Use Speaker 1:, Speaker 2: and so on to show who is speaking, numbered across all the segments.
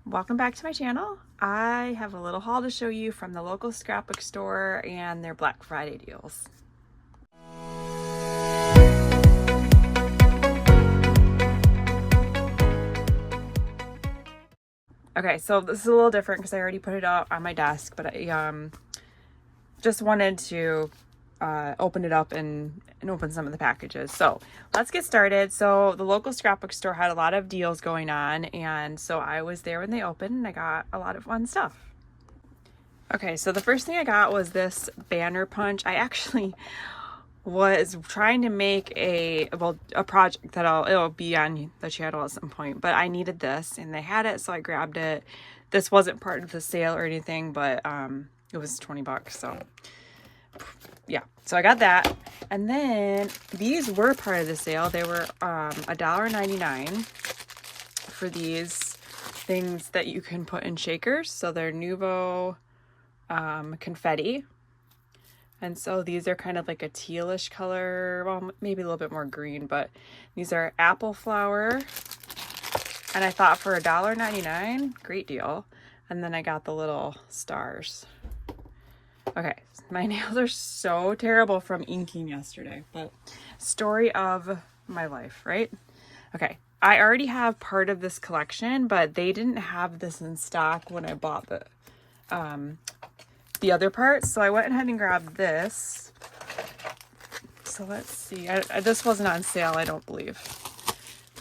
Speaker 1: Welcome back to my channel. I have a little haul to show you from the local scrapbook store and their Black Friday deals. Okay, so this is a little different because I already put it up on my desk, but I just wanted to open it up and open some of the packages. So let's get started. So the local scrapbook store had a lot of deals going on, and so I was there when they opened and I got a lot of fun stuff. Okay, so the first thing I got was this banner punch. I actually was trying to make a project that it'll be on the channel at some point, but I needed this and they had it, so I grabbed it. This wasn't part of the sale or anything, but it was 20 bucks, so yeah, so I got that. And then these were part of the sale. They were $1.99 for these things that you can put in shakers. So they're Nuvo confetti. And so these are kind of like a tealish color, well, maybe a little bit more green, but these are apple flower. And I thought for $1.99, great deal. And then I got the little stars. Okay, my nails are so terrible from inking yesterday, but story of my life, right? Okay, I already have part of this collection, but they didn't have this in stock when I bought the other parts, so I went ahead and grabbed this. So let's see, this wasn't on sale, I don't believe.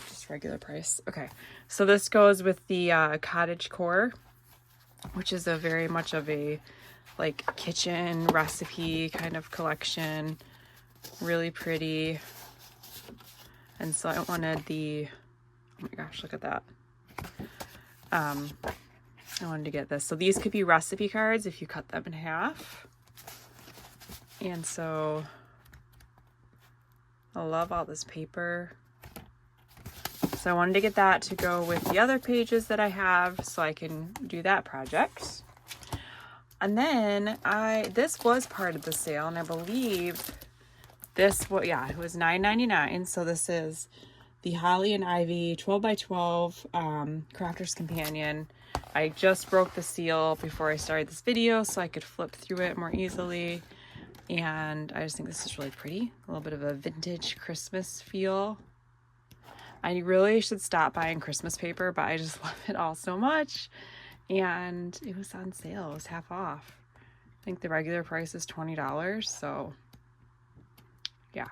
Speaker 1: Just regular price. Okay, so this goes with the cottage core, which is a very much of a like kitchen recipe kind of collection. Really pretty. And so I wanted the, oh my gosh, look at that. I wanted to get this. So these could be recipe cards if you cut them in half. And so I love all this paper. So I wanted to get that to go with the other pages that I have so I can do that project. And then this was part of the sale, and I believe this, well, yeah, it was $9.99. So this is the Holly and Ivy 12 by 12 Crafter's Companion. I just broke the seal before I started this video so I could flip through it more easily. And I just think this is really pretty. A little bit of a vintage Christmas feel. I really should stop buying Christmas paper, but I just love it all so much. And it was on sale. It was half off. I think the regular price is $20, so yeah.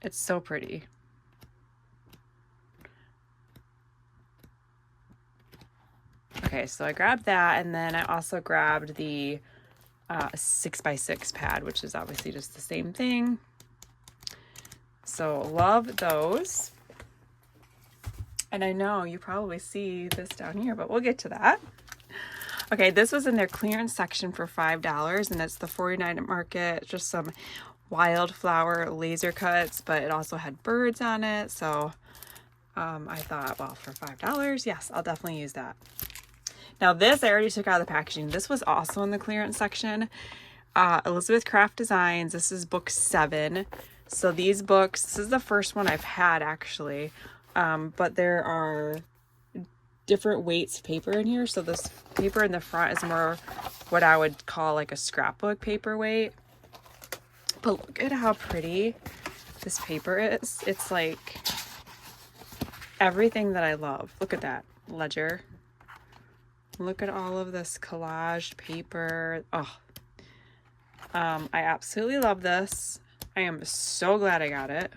Speaker 1: It's so pretty. Okay, so I grabbed that, and then I also grabbed the 6x6 pad, which is obviously just the same thing. So love those. And I know you probably see this down here, but we'll get to that. Okay, this was in their clearance section for $5, and it's the 49 at Market. Just some wildflower laser cuts, but it also had birds on it. So I thought, well, for $5, yes, I'll definitely use that. Now this I already took out of the packaging. This was also in the clearance section. Elizabeth Craft Designs. This is book 7. So these books, this is the first one I've had actually. But there are different weights of paper in here. So this paper in the front is more what I would call like a scrapbook paper weight. But look at how pretty this paper is. It's like everything that I love. Look at that ledger. Look at all of this collaged paper. Oh, I absolutely love this. I am so glad I got it.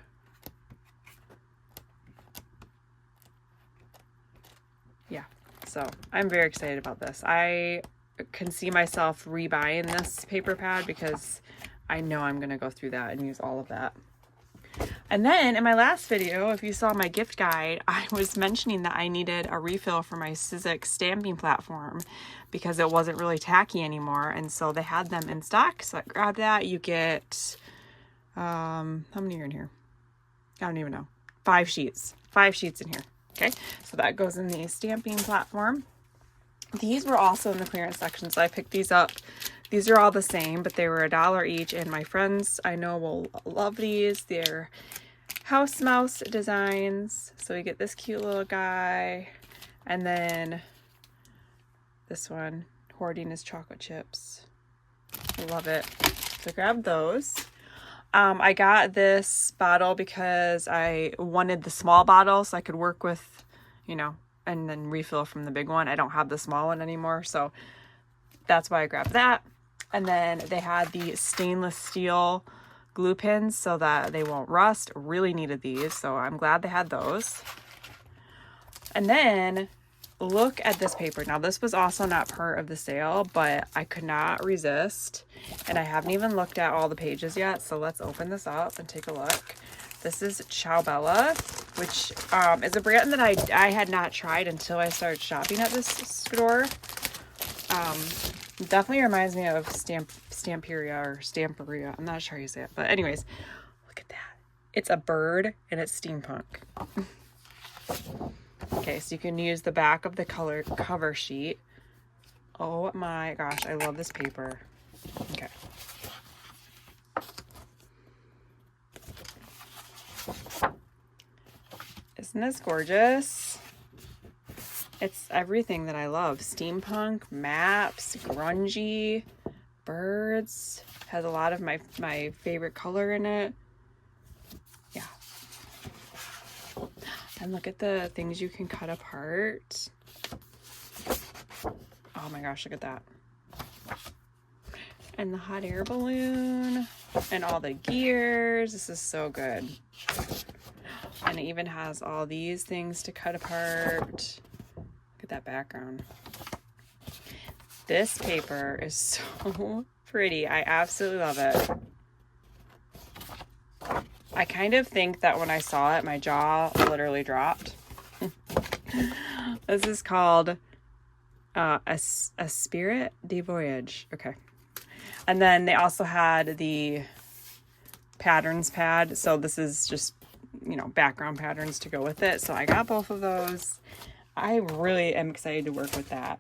Speaker 1: Yeah, so I'm very excited about this. I can see myself rebuying this paper pad because I know I'm going to go through that and use all of that. And then in my last video, if you saw my gift guide, I was mentioning that I needed a refill for my Sizzix stamping platform because it wasn't really tacky anymore. And so they had them in stock. So I grabbed that. You get, how many are in here? I don't even know. 5 sheets. 5 sheets in here. Okay. So that goes in the stamping platform. These were also in the clearance section. So I picked these up. These are all the same, but they were $1 each, and my friends I know will love these. They're house mouse designs. So we get this cute little guy, And then this one, hoarding his chocolate chips. I love it. So grab those. I got this bottle because I wanted the small bottle so I could work with, you know, and then refill from the big one. I don't have the small one anymore, so that's why I grabbed that. And then they had the stainless steel glue pins so that they won't rust. Really needed these, so I'm glad they had those. And then look at this paper. Now this was also not part of the sale, but I could not resist, and I haven't even looked at all the pages yet, so let's open this up and take a look. This is Ciao Bella, which is a brand that I had not tried until I started shopping at this store. Definitely reminds me of Stamperia or Stamperia. I'm not sure how you say it, but anyways, look at that. It's a bird and it's steampunk. Okay, so you can use the back of the cover sheet. Oh my gosh, I love this paper. Okay. Isn't this gorgeous? It's everything that I love. Steampunk, maps, grungy, birds. Has a lot of my favorite color in it. Yeah. And look at the things you can cut apart. Oh my gosh, look at that. And the hot air balloon. And all the gears. This is so good. And it even has all these things to cut apart. Look at that background. This paper is so pretty. I absolutely love it. I kind of think that when I saw it, my jaw literally dropped. This is called a Spirit de Voyage. Okay. And then they also had the patterns pad. So this is just, you know, background patterns to go with it. So I got both of those. I really am excited to work with that.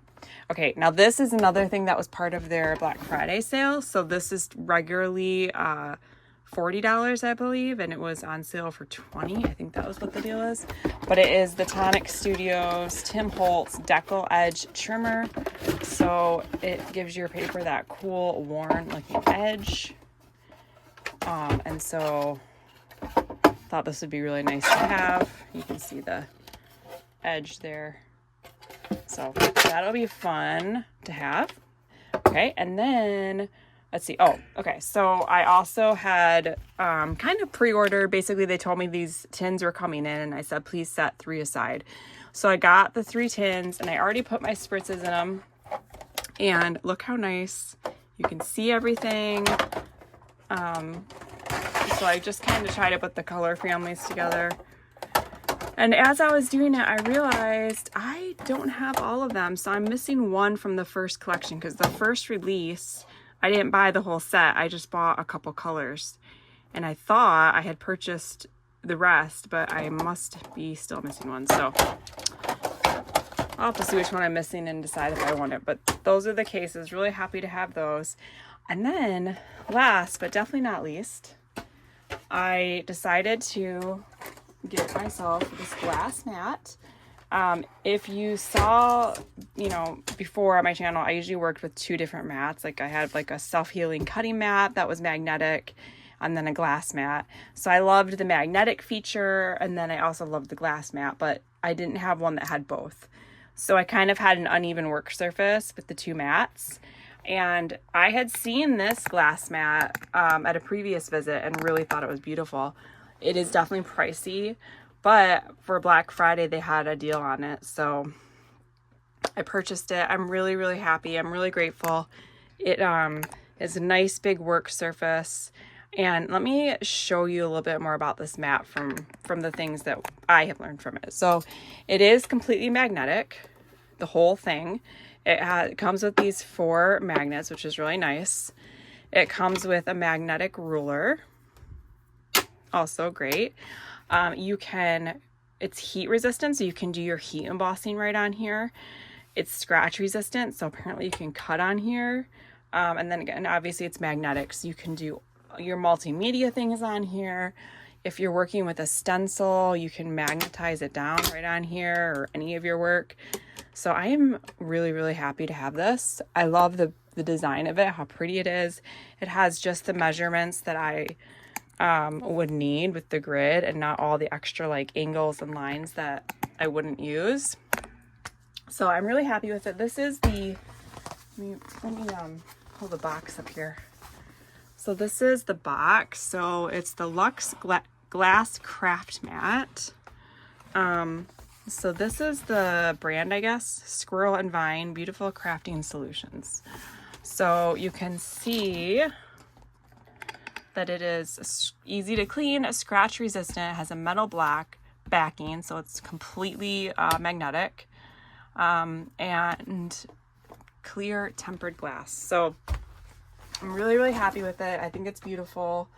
Speaker 1: Okay, now this is another thing that was part of their Black Friday sale. So this is regularly $40, I believe, and it was on sale for $20. I think that was what the deal is. But it is the Tonic Studios Tim Holtz Decal Edge Trimmer. So it gives your paper that cool, worn looking edge. And so thought this would be really nice to have. You can see the edge there. So that'll be fun to have. Okay, and then let's see. Oh, okay. So I also had kind of pre-ordered. Basically, they told me these tins were coming in, and I said, please set 3 aside. So I got the 3 tins, and I already put my spritzes in them. And look how nice. You can see everything. So I just kind of tried to put the color families together. And as I was doing it, I realized I don't have all of them. So I'm missing one from the first collection because the first release, I didn't buy the whole set. I just bought a couple colors. And I thought I had purchased the rest, but I must be still missing one. So I'll have to see which one I'm missing and decide if I want it. But those are the cases. Really happy to have those. And then last, but definitely not least, I decided to get myself this glass mat. If you saw, you know, before on my channel, I usually worked with 2 different mats. Like I had like a self-healing cutting mat that was magnetic and then a glass mat. So I loved the magnetic feature and then I also loved the glass mat, but I didn't have one that had both. So I kind of had an uneven work surface with the 2 mats. And I had seen this glass mat at a previous visit and really thought it was beautiful. It is definitely pricey, but for Black Friday, they had a deal on it. So I purchased it. I'm really, really happy. I'm really grateful. It is a nice big work surface. And let me show you a little bit more about this mat from the things that I have learned from it. So it is completely magnetic, the whole thing. It comes with these 4 magnets, which is really nice. It comes with a magnetic ruler. Also great. It's heat resistant, so you can do your heat embossing right on here. It's scratch resistant, so apparently you can cut on here. And then again, obviously it's magnetic, so you can do your multimedia things on here. if you're working with a stencil, you can magnetize it down right on here or any of your work. So I am really, really happy to have this. I love the design of it, how pretty it is. It has just the measurements that I would need with the grid and not all the extra like angles and lines that I wouldn't use. So I'm really happy with it. This is the, let me hold the box up here. So this is the box. So it's the Luxe glass craft mat. So this is the brand, I guess, Squirrel and Vine Beautiful Crafting Solutions. So you can see that it is easy to clean, scratch resistant, has a metal black backing, so it's completely magnetic, and clear tempered glass. So I'm really, really happy with it. I think it's beautiful.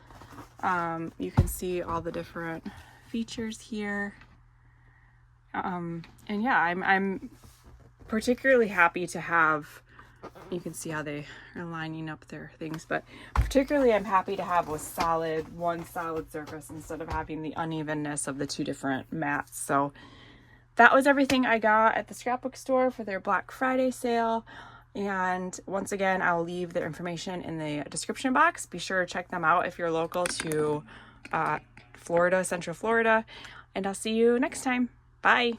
Speaker 1: You can see all the different features here. And yeah, I'm particularly happy to have, you can see how they are lining up their things, but particularly I'm happy to have one solid surface instead of having the unevenness of the two different mats. So that was everything I got at the Scrapbook store for their Black Friday sale. And once again, I'll leave their information in the description box. Be sure to check them out if you're local to Florida, Central Florida, and I'll see you next time. Bye.